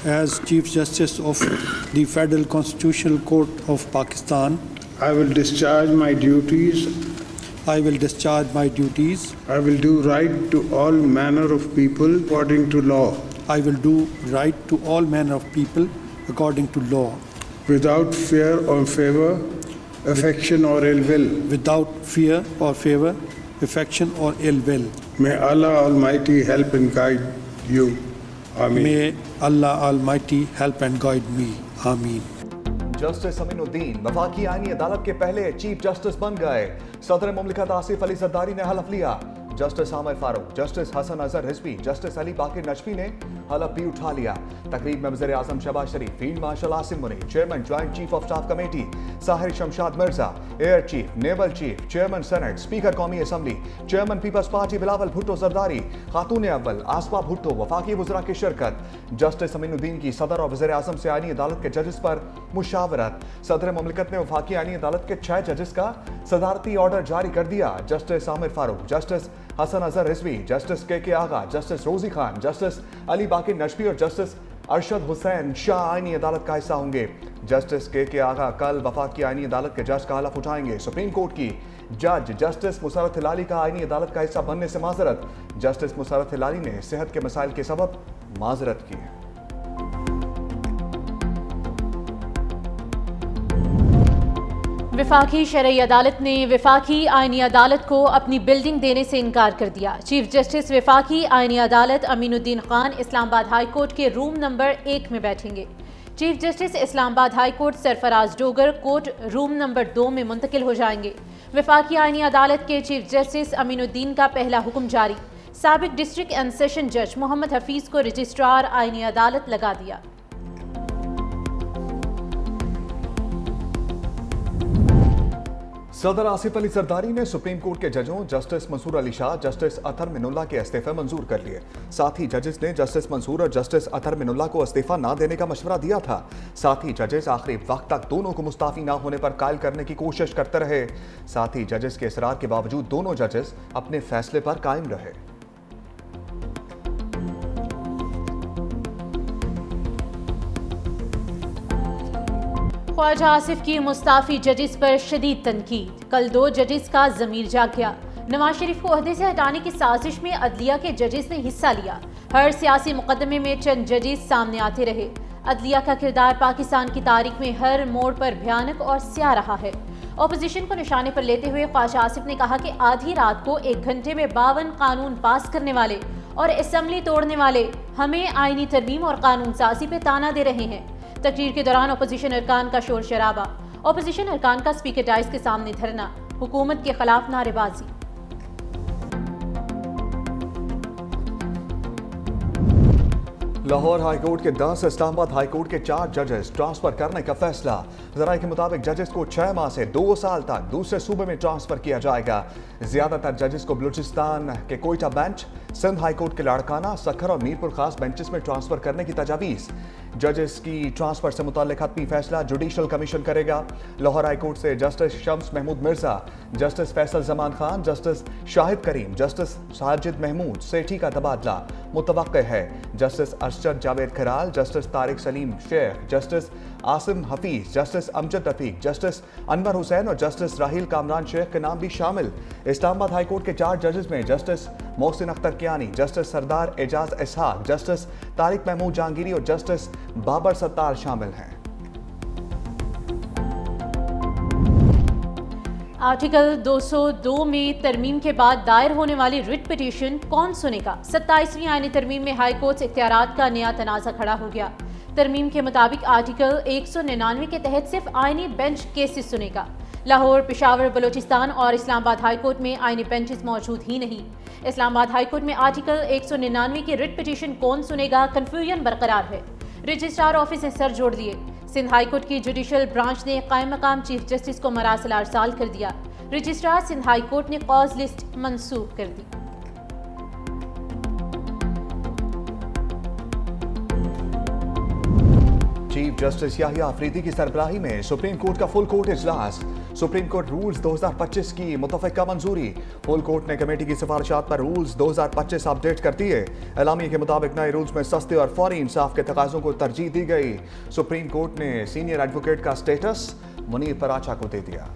As Chief Justice of the Federal Constitutional Court of Pakistan, I will discharge my duties. I will discharge my duties. I will do right to all manner of people according to law, I will do right to all manner of people according to law, without fear or favor, affection or ill will. without fear or favor, affection or ill will. May Allah Almighty help and guide you. Ameen. May Allah Almighty help and guide me. Ameen. Justice Aminuddin वफाकी आईनी अदालत के पहले chief justice बन गए। सदर मुमलिकत आसिफ अली जरदारी ने हलफ लिया। Justice Aamir Farooq, justice Hasan Azhar Rizvi, justice Ali Baqir Najafi ने हलफ भी उठा लिया। तकरीब में वज़ीर आज़म Shehbaz Sharif, field marshal Asim Munir, chairman joint chief of staff committee Sahir Shamshad Mirza, air chief, naval chief, chairman senate, speaker कौमी असम्बली, चेयरमैन पीपल्स पार्टी बिलावल भुट्टो जरदारी, खातून अव्वल आसफा भुट्टो, वफाकी वज़रा की शिरकत। जस्टिस अमीनुद्दीन की सदर और वज़ीर आज़म से आईनी अदालत के जजेस पर मुशावरत। सदर मुमलिकत ने वफाकी आईनी अदालत के 6 जजेस का सदारती ऑर्डर जारी कर दिया। Justice Aamir Farooq, justice Hasan Azhar Rizvi, justice K Agha, justice Rozi Khan, justice Ali Baqir Najafi और जस्टिस अरशद हुसैन शाह आईनी अदालत का हिस्सा होंगे। जस्टिस के आगा कल वफाकी आईनी अदालत के जज का हलफ उठाएंगे। सुप्रीम कोर्ट की जज जस्टिस मुसर्रत हिलाली का आईनी अदालत का हिस्सा बनने से माजरत। जस्टिस मुसर्रत हिलाली ने सेहत के मसाइल के सबब माजरत की। वफाकी शरई अदालत ने वफाकी आईनी अदालत को अपनी बिल्डिंग देने से इनकार कर दिया। चीफ जस्टिस वफाकी आईनी अदालत अमीनुद्दीन खान इस्लामाबाद हाई कोर्ट के रूम नंबर 1 में बैठेंगे। Chief justice Islamabad high court Sarfaraz Dogar court room number 2 में मुंतकिल हो जाएंगे। वफाकी आईनी अदालत के चीफ जस्टिस अमीनुद्दीन का पहला हुक्म जारी। साबिक डिस्ट्रिक्ट एंड सेशन जज मोहम्मद हफीज को रजिस्ट्रार आईनी अदालत लगा दिया। सदर आसिफ अली जरदारी ने सुप्रीम कोर्ट के जजों जस्टिस मंसूर अली शाह, जस्टिस अतहर मिनुल्लाह के इस्तीफे मंजूर कर लिए। साथ ही जजेस ने जस्टिस मंसूर और जस्टिस अतहर मिनुल्लाह को इस्तीफा ना देने का मशवरा दिया था। साथ ही जजेस आखिरी वक्त तक दोनों को मुस्ताफी ना होने पर कायल करने की कोशिश करते रहे। साथ ही जजेस के इसरार के बावजूद दोनों जजेस अपने फैसले पर कायम रहे। ख्वाजा आसिफ की मुस्ताफी जजेस पर शदीद तनकीद। कल 2 जजेस का ज़मीर जाग गया। नवाज शरीफ को ओहदे से हटाने की साजिश में अदलिया के जजेस ने हिस्सा लिया। हर सियासी मुकदमे में चंद जजेस सामने आते रहे। अदलिया का किरदार पाकिस्तान की तारीख में हर मोड़ पर भयानक और स्याह रहा है। अपोजिशन को निशाने पर लेते हुए ख्वाजा आसिफ ने कहा कि आधी रात को 1 घंटे में 52 कानून पास करने वाले और असम्बली तोड़ने वाले हमें आईनी तरमीम और कानून साजी पे ताना दे रहे हैं। तकरीर के दौरान अपोजिशन अरकान का शोर शराबा, अपोजिशन अरकान का स्पीकर डाइस के सामने धरना, हुकूमत के खिलाफ नारेबाजी। लाहौर हाई कोर्ट के 10, इस्लामाबाद हाई कोर्ट के 4 जजेस ट्रांसफर करने का फैसला। जराये के मुताबिक जजेस को 6 माह से 2 साल तक दूसरे सूबे में ट्रांसफर किया जाएगा। ज्यादातर जजेस को बलूचिस्तान के Quetta bench, Sindh high court के लाड़काना, सखर और मीरपुर खास बेंचेस में ट्रांसफर करने की तजावीज़। जजेस की ट्रांसफर से मुताल्लिक हतमी फैसला जुडिशल कमीशन करेगा। लाहौर हाई कोर्ट से justice Shams Mahmood Mirza, justice Faisal Zaman Khan, justice Shahid Karim, justice Sajid Mahmood Sethi का तबादला मुतवक्के है। Justice Arshad Javed Kharal, justice Tariq Saleem Sheikh, justice Asim Hafeez, justice Amjad Rafiq, justice Anwar Hussain और जस्टिस राहील कामरान शेख के नाम भी शामिल। इस्लामाबाद हाई कोर्ट के 4 जजेस में जस्टिस मोहसिन अख्तर कियानी, जस्टिस सरदार एजाज इसहाक, जस्टिस तारिक महमूद जहांगीरी और जस्टिस बाबर सत्तार शामिल हैं। आर्टिकल 202 में तरमीम के बाद दायर होने वाली रिट पिटीशन कौन सुनेगा? 27वीं आईनी तरमीम में हाई कोर्ट इख्तियारात का नया तनाज़ा खड़ा हो गया। तरमीम के मुताबिक आर्टिकल 199 के तहत सिर्फ आईनी बेंच केसेस सुनेगा। लाहौर, पेशावर, बलूचिस्तान और इस्लामाबाद हाई कोर्ट में आईनी बेंचेस मौजूद ही नहीं। इस्लामाबाद हाई कोर्ट में आर्टिकल 199 की रिट पिटीशन कौन सुनेगा, कन्फ्यूजन बरकरार है। रजिस्ट्रार ऑफिस ने सर जोड़ दिए। सिंध हाई कोर्ट की जुडिशल ब्रांच ने कायम मकाम चीफ जस्टिस को मरासिल अरसाल कर दिया। रजिस्ट्रार सिंध हाई कोर्ट ने कॉज लिस्ट मंसूख कर दी। चीफ जस्टिस याहिया अफरीदी की सरबराही में सुप्रीम कोर्ट का फुल कोर्ट इजलास। सुप्रीम कोर्ट रूल्स 2025 की मुतफ़िका मंजूरी। फुल कोर्ट ने कमेटी की सिफारिशात पर रूल्स 2025 अपडेट कर दिए। एलामिया के मुताबिक नए रूल्स में सस्ते और फौरी इंसाफ के तकाज़ों को तरजीह दी गई। सुप्रीम कोर्ट ने सीनियर एडवोकेट का स्टेटस मुनीर पराचा को दे दिया।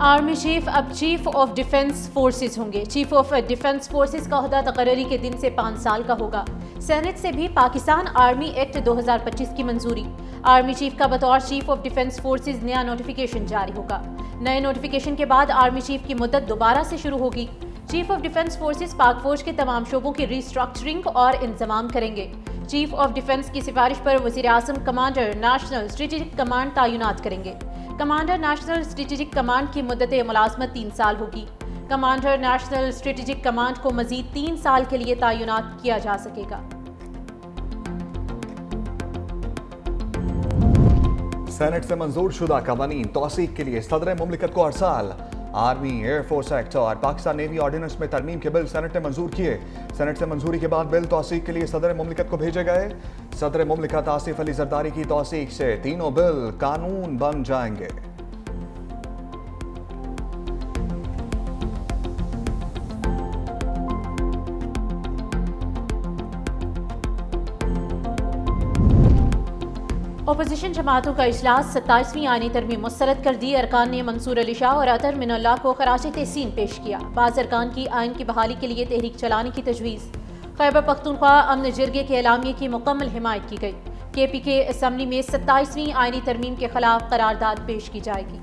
आर्मी चीफ अब चीफ ऑफ डिफेंस फोर्सेस होंगे। चीफ ऑफ डिफेंस फोर्सेस का ओहदा तकर्री के दिन से 5 साल का होगा। सेनेट से भी पाकिस्तान आर्मी एक्ट 2025 की मंजूरी। आर्मी चीफ का बतौर चीफ ऑफ डिफेंस फोर्सेस नया नोटिफिकेशन जारी होगा। नए नोटिफिकेशन के बाद आर्मी चीफ की मुद्दत दोबारा से शुरू होगी। चीफ ऑफ डिफेंस फोर्सेस पाक फौज के तमाम शोबों की रिस्ट्रक्चरिंग और इंतजाम करेंगे। चीफ ऑफ डिफेंस की सिफारिश पर वज़ीर आज़म कमांडर नेशनल स्ट्रेटेजिक कमांड तैनात करेंगे। कमांडर नेशनल स्ट्रेटेजिक कमांड की मुद्दत मुलाजमत 3 साल होगी। कमांडर नेशनल स्ट्रेटेजिक कमांड को मजीद 3 साल के लिए तैनात किया जा सकेगा। सेनेट से मंजूर शुदा कवानीन तौसीक के लिए सदर मुमलिकत को अरसाल। आर्मी, एयरफोर्स एक्ट और पाकिस्तान नेवी ऑर्डिनेंस में तरमीम के बिल सेनेट ने मंजूर किए। सेनेट से मंजूरी के बाद बिल तौसीक के लिए सदर मुमलिकत को भेजे गए। सदर मुमलिकत आसिफ अली जरदारी की तौसीक से तीनों बिल कानून बन जाएंगे। अपोजिशन जमातों का इजलास 27वीं आईनी तरमीम मुस्तरद कर दी। अरकान ने मंसूर अली शाह और अतर मिनल्लाह को खराज तहसीन पेश किया। बाज़ अरकान की आइन की बहाली के लिए तहरीक चलाने की तजवीज़। खैबर पख्तूनख्वा अमन जिरगे के एलामिया की मुकम्मल हिमायत की गई। KPK असम्बली में 27वीं आईनी तरमीम के खिलाफ करारदाद पेश की जाएगी।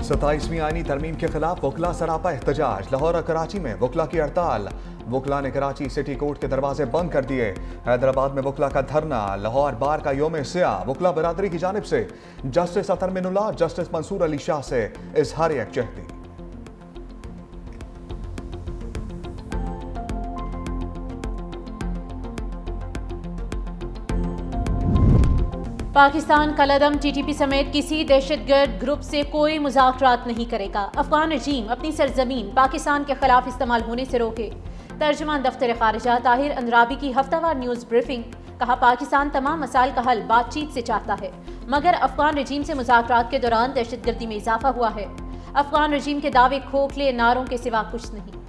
27वीं आईनी तरमीम के खिलाफ वकला सरापा एहतजाज। लाहौर और कराची में वकला की हड़ताल। वकला ने कराची सिटी कोर्ट के दरवाजे बंद कर दिए। हैदराबाद में वकला का धरना। लाहौर बार का योम स्याह। वकला बरादरी की जानिब से जस्टिस अतर मिनुल्लाह, जस्टिस मंसूर अली शाह से इजहार यकजहती। पाकिस्तान कलअदम TTP समेत किसी दहशतगर्द ग्रुप से कोई मुज़ाकरात नहीं करेगा। अफगान रजीम अपनी सरजमीन पाकिस्तान के खिलाफ इस्तेमाल होने से रोके। तर्जुमान दफ्तर खारिजा ताहिर अंद्राबी की हफ्तावार न्यूज़ ब्रीफिंग। कहा, पाकिस्तान तमाम मसाइल का हल बातचीत से चाहता है, मगर अफगान रजीम से मुज़ाकरात के दौरान दहशतगर्दी में इजाफा हुआ है। अफगान रजीम के दावे खोखले नारों के सिवा कुछ नहीं।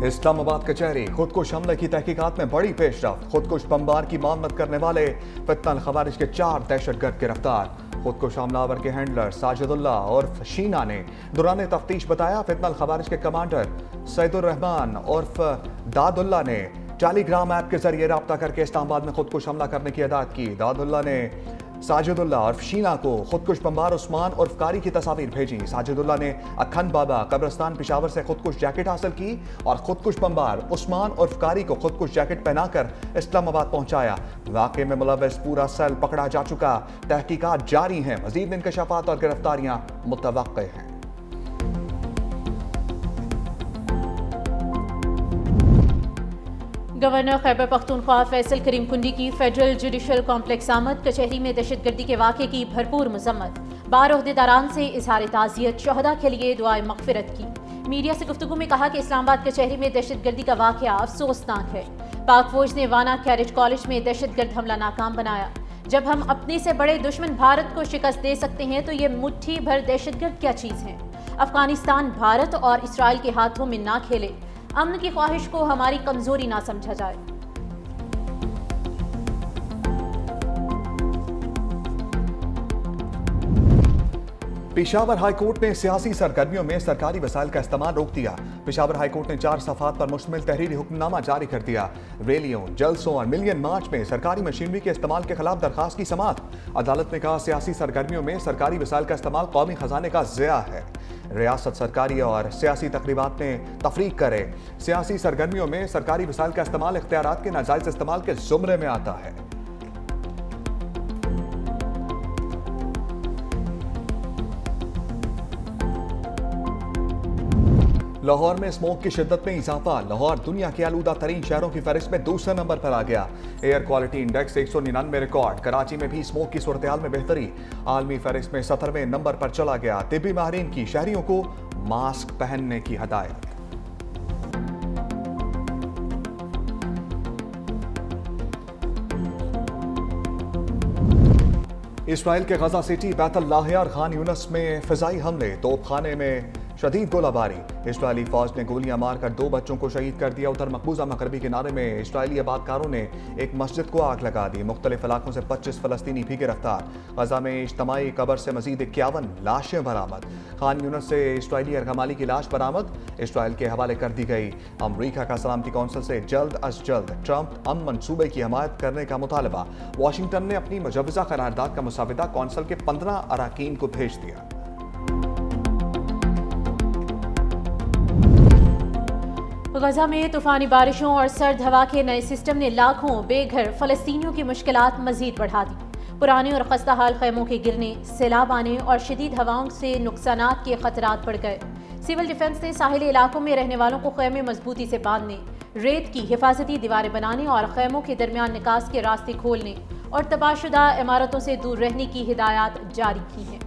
इस्लामाबाद कचहरी। खुदकुश हमले की तहकीकात में बड़ी पेशरफ। खुदकुश बमबार की मामलत करने वाले फितनल खवारिज के 4 दहशतगर्द गिरफ्तार। खुदकुश हमलावर के हैंडलर साजिदुल्ला उर्फ शीना ने दौरान तफ्तीश बताया, फितनल खवारिज के कमांडर सैदुर रहमान उर्फ दादुल्ला ने टेलीग्राम ऐप के जरिए रब्ता करके इस्लामाबाद में खुदकुश हमला करने की हिदायत की। दादुल्ला ने साजिदुल्ला उर्फ शीना को खुदकुश बमबार उस्मान उर्फ कारी की तस्वीर भेजी। साजिदुल्ला ने अखंड बाबा कब्रिस्तान पेशावर से खुदकुश जैकेट हासिल की और खुदकुश बमबार उस्मान उर्फ कारी को खुदकुश जैकेट पहनाकर इस्लामाबाद पहुंचाया। वाकये में मुलव्वस पूरा सेल पकड़ा जा चुका। तहकीकात जारी हैं। मजीद इंकशाफात और गिरफ्तारियां मुतवक्के हैं। गवर्नर खैबर पख्तूनख्वा फैसल करीम कुंडी की फेडरल जुडिशल कॉम्प्लेक्स आमद। कचहरी में दहशतगर्दी के वाक़े की भरपूर मजम्मत। बार ओहदेदारान से इजहार ताज़ियत। शहदा के लिए दुआए मग़फ़िरत की। मीडिया से गुफ्तगू में कहा कि इस्लामाबाद कचहरी में दहशतगर्दी का वाक़या अफसोसनाक है। पाक फौज ने वाना कैरेज कॉलेज में दहशतगर्द हमला नाकाम बनाया। जब हम अपने से बड़े दुश्मन भारत को शिकस्त दे सकते हैं तो ये मुट्ठी भर दहशतगर्द क्या चीज़ है। अफगानिस्तान भारत और इसराइल के हाथों में ना खेले। अमन की ख्वाहिश को हमारी कमजोरी ना समझा जाए। पेशावर हाई कोर्ट ने सियासी सरगर्मियों में सरकारी वसाइल का इस्तेमाल रोक दिया। पेशावर हाई कोर्ट ने 4 सफ़ात पर मुश्तमिल तहरीरी हुक्मनामा जारी कर दिया। रैलियों, जलसों और मिलियन मार्च में सरकारी मशीनरी के इस्तेमाल के खिलाफ दरखास्त की समाअत। अदालत ने कहा, सियासी सरगर्मियों में सरकारी वसाइल का इस्तेमाल कौमी खजाने का ज़िया है। रियासत सरकारी और सियासी तकरीबात में तफरीक करे। सियासी सरगर्मियों में सरकारी वसाइल का इस्तेमाल इख्तियारात के नाजायज इस्तेमाल के जुमरे में आता है। लाहौर में स्मोक की शिद्दत में इजाफा। लाहौर दुनिया के आलूदा तरीन शहरों की फहरिस्त में दूसरे नंबर पर आ गया। Air quality index 199 record. Karachi में भी स्मोक की सूरत-ए-हाल में बेहतरी। आलमी फहरिस्त में 17वें नंबर पर चला गया। तिब्बी माहिरीन की शहरियों को मास्क पहनने की हिदायत। इसराइल के गजा सिटी, बैतल लाहिया और खान यूनस में फिजाई हमले। तोपखाने में शदीद गोलाबारी। इसराइली फौज ने गोलियां मारकर 2 बच्चों को शहीद कर दिया। उधर मकबूजा मगरबी किनारे में इसराइली आबादकारों ने एक मस्जिद को आग लगा दी। मुख्तलिफ इलाकों से 25 फलस्तीनी भी गिरफ्तार। गजा में इज्तमाई कब्र से मजीद 51 लाशें बरामद। खान यूनस से इसराइली अरगमाली की लाश बरामद, इसराइल के हवाले कर दी गई। अमरीका का सलामती कौंसिल से जल्द अज जल्द ट्रंप अमन मंसूबे की हमायत करने का मुतालबा। वाशिंगटन ने अपनी मुजव्वजा करारदाद का मुसाविदा कौंसिल के 15 अरकान को भेज दिया। गजा में तूफानी बारिशों और सर्द हवा के नए सिस्टम ने लाखों बेघर फलस्तीनियों की मुश्किलात मजीद बढ़ा दी। पुराने और खस्ता हाल खैमों के गिरने, सैलाब आने और शदीद हवाओं से नुकसानात के खतरात बढ़ गए। सिविल डिफेंस ने साहिली इलाकों में रहने वालों को खैमे मजबूती से बांधने, रेत की हिफाजती दीवारें बनाने और खैमों के दरमियान निकास के रास्ते खोलने और तबाहशुदा इमारतों से दूर रहने की हिदायत जारी की हैं।